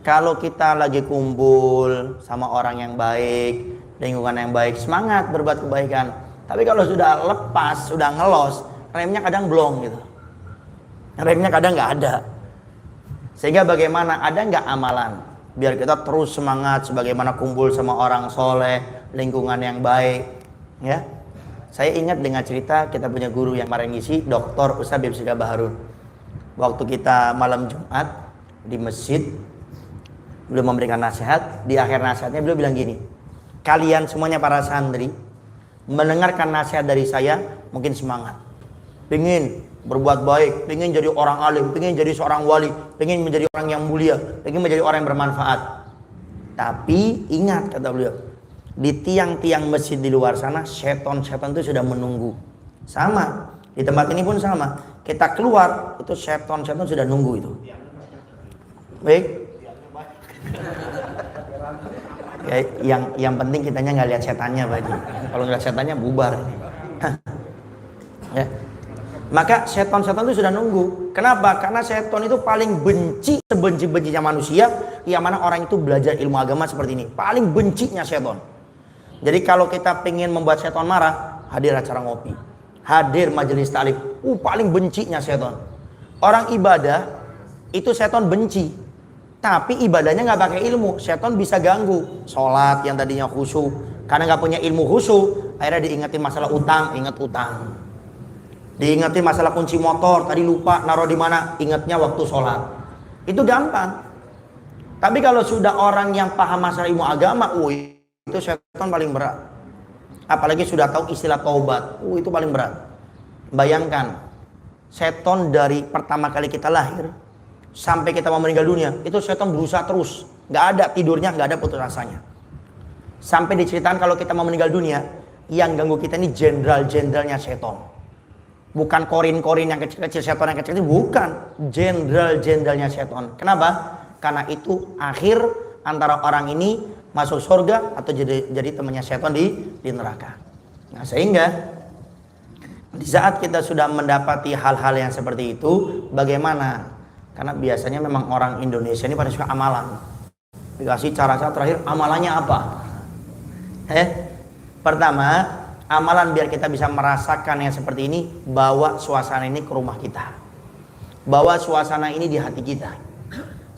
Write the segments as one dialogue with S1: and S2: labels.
S1: Kalau kita lagi kumpul sama orang yang baik, lingkungan yang baik, semangat berbuat kebaikan. Tapi kalau sudah lepas, sudah ngelos, remnya kadang blong gitu. Remnya kadang nggak ada. Sehingga bagaimana, ada nggak amalan biar kita terus semangat sebagaimana kumpul sama orang soleh, lingkungan yang baik, ya? Saya ingat dengan cerita kita punya guru yang kemarin ngisi, Dr. Ustaz Bib Sika Baharun. Waktu kita malam Jumat di masjid, beliau memberikan nasihat. Di akhir nasihatnya beliau bilang gini, kalian semuanya para santri mendengarkan nasihat dari saya, mungkin semangat, pengen berbuat baik, pengen jadi orang alim, pengen jadi seorang wali, pengen menjadi orang yang mulia, pengen menjadi orang yang bermanfaat. Tapi ingat, kata beliau, di tiang-tiang masjid di luar sana, seton-seton itu sudah menunggu. Sama, di tempat ini pun sama. Kita keluar, itu seton-seton sudah nunggu itu. Baik. Ya, yang penting kitanya nggak lihat setannya, Pak Haji. Kalau nggak setannya bubar. Ya. Maka seton-seton itu sudah nunggu. Kenapa? Karena seton itu paling benci, sebenci-bencinya manusia, yang mana orang itu belajar ilmu agama seperti ini. Paling bencinya seton. Jadi kalau kita pengen membuat seton marah, hadir acara ngopi, hadir majelis taklim. Paling bencinya seton. Orang ibadah itu seton benci, tapi ibadahnya nggak pakai ilmu. Seton bisa ganggu sholat yang tadinya khusyuk, karena nggak punya ilmu khusyuk, akhirnya diingetin masalah utang, ingat utang. Diingetin masalah kunci motor, tadi lupa naruh di mana, ingatnya waktu sholat. Itu gampang. Tapi kalau sudah orang yang paham masalah ilmu agama, itu setan paling berat. Apalagi sudah tahu istilah taubat, itu paling berat. Bayangkan, setan dari pertama kali kita lahir sampai kita mau meninggal dunia, itu setan berusaha terus, nggak ada tidurnya, nggak ada putus asanya. Sampai diceritakan kalau kita mau meninggal dunia, yang ganggu kita ini jenderal-jenderalnya setan. Bukan korin-korin yang kecil-kecil, setan yang kecil-kecil, bukan. Jenderal-jenderalnya setan. Kenapa? Karena itu akhir antara orang ini masuk surga atau jadi temannya setan di neraka. Nah, sehingga di saat kita sudah mendapati hal-hal yang seperti itu, bagaimana? Karena biasanya memang orang Indonesia ini pada suka amalan. Dikasih cara-cara terakhir, amalannya apa? Pertama, amalan biar kita bisa merasakan yang seperti ini, bawa suasana ini ke rumah kita. Bawa suasana ini di hati kita.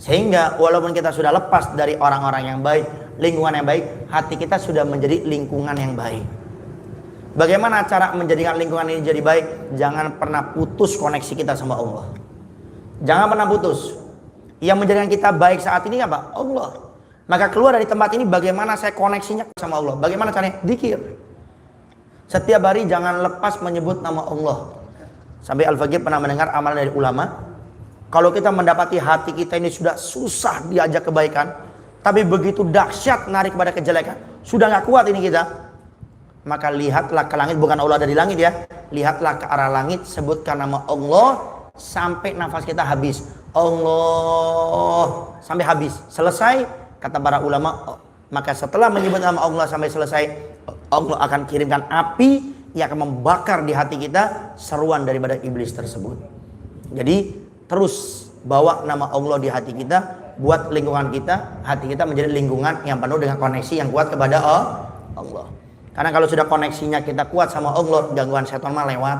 S1: Sehingga walaupun kita sudah lepas dari orang-orang yang baik, lingkungan yang baik, hati kita sudah menjadi lingkungan yang baik. Bagaimana cara menjadikan lingkungan ini jadi baik? Jangan pernah putus koneksi kita sama Allah. Jangan pernah putus. Yang menjadikan kita baik saat ini apa? Allah. Maka keluar dari tempat ini, bagaimana saya koneksinya sama Allah? Bagaimana caranya? Dzikir. Setiap hari jangan lepas menyebut nama Allah. Sampai Al-Faqih pernah mendengar amalan dari ulama, kalau kita mendapati hati kita ini sudah susah diajak kebaikan, tapi begitu dahsyat narik pada kejelekan, sudah nggak kuat ini kita, maka lihatlah ke langit, bukan Allah dari langit ya, lihatlah ke arah langit, sebutkan nama Allah sampai nafas kita habis. Allah sampai habis. Selesai, kata para ulama, maka setelah menyebut nama Allah sampai selesai, Allah akan kirimkan api yang akan membakar di hati kita seruan daripada iblis tersebut. Jadi terus bawa nama Allah di hati kita, buat lingkungan kita, hati kita menjadi lingkungan yang penuh dengan koneksi yang kuat kepada Allah. Karena kalau sudah koneksinya kita kuat sama Allah, gangguan setan mah lewat.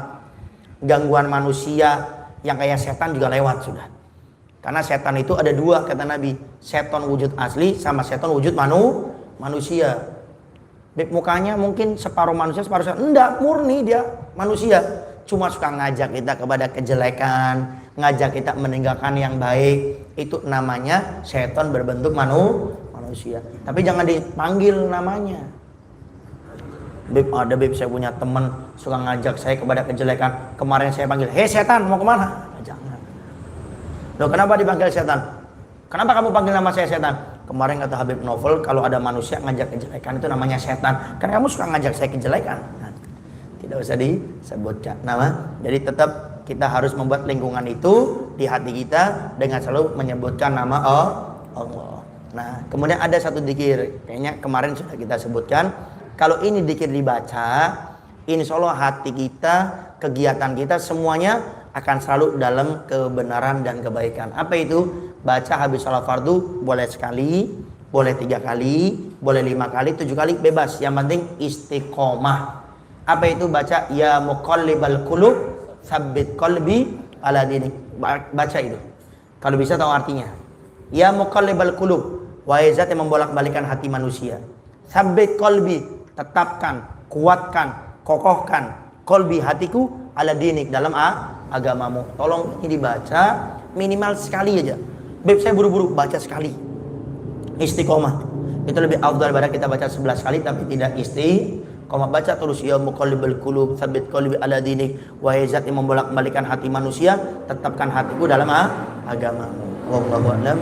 S1: Gangguan manusia yang kayak setan juga lewat sudah. Karena setan itu ada dua, kata Nabi, setan wujud asli sama setan wujud manusia. Mukanya mungkin separuh manusia, separuh setan. Enggak, murni dia manusia. Cuma suka ngajak kita kepada kejelekan, ngajak kita meninggalkan yang baik. Itu namanya setan berbentuk manusia. Tapi jangan dipanggil namanya. Beb, saya punya teman suka ngajak saya kepada kejelekan. Kemarin saya panggil, hei setan, mau kemana? Jangan. Loh, kenapa dipanggil setan? Kenapa kamu panggil nama saya setan? Kemarin kata Habib Novel, kalau ada manusia ngajak kejelekan itu namanya setan. Karena kamu suka ngajak saya kejelekan. Nah, tidak usah disebutkan nama. Jadi tetap kita harus membuat lingkungan itu di hati kita dengan selalu menyebutkan nama Allah. Nah, kemudian ada satu dzikir, kayaknya kemarin sudah kita sebutkan. Kalau ini dzikir dibaca, insya Allah hati kita, kegiatan kita semuanya akan selalu dalam kebenaran dan kebaikan. Apa itu? Baca habis sholat fardu boleh sekali, boleh 3 kali, boleh 5 kali, 7 kali, bebas. Yang penting istiqomah. Apa itu baca ya muqallibal qulub tsabbit qalbi ala dinik. Baca itu. Kalau bisa tahu artinya. Ya muqallibal qulub, wahai zat yang membolak-balikan hati manusia. Tsabbit qalbi, tetapkan, kuatkan, kokohkan qalbi, hatiku, ala dinik, dalam agamamu. Tolong ini dibaca minimal sekali aja. Beb, saya buru-buru, baca sekali. Istiqomah. Itu lebih afdal daripada kita baca 11 kali tapi tidak istiqomah. Baca terus ya muqallibal qulub tsabbit qalbi ala dinik, wahai zat yang membolak-balikan hati manusia, tetapkan hatiku dalam agamamu. Wallahu a'lam.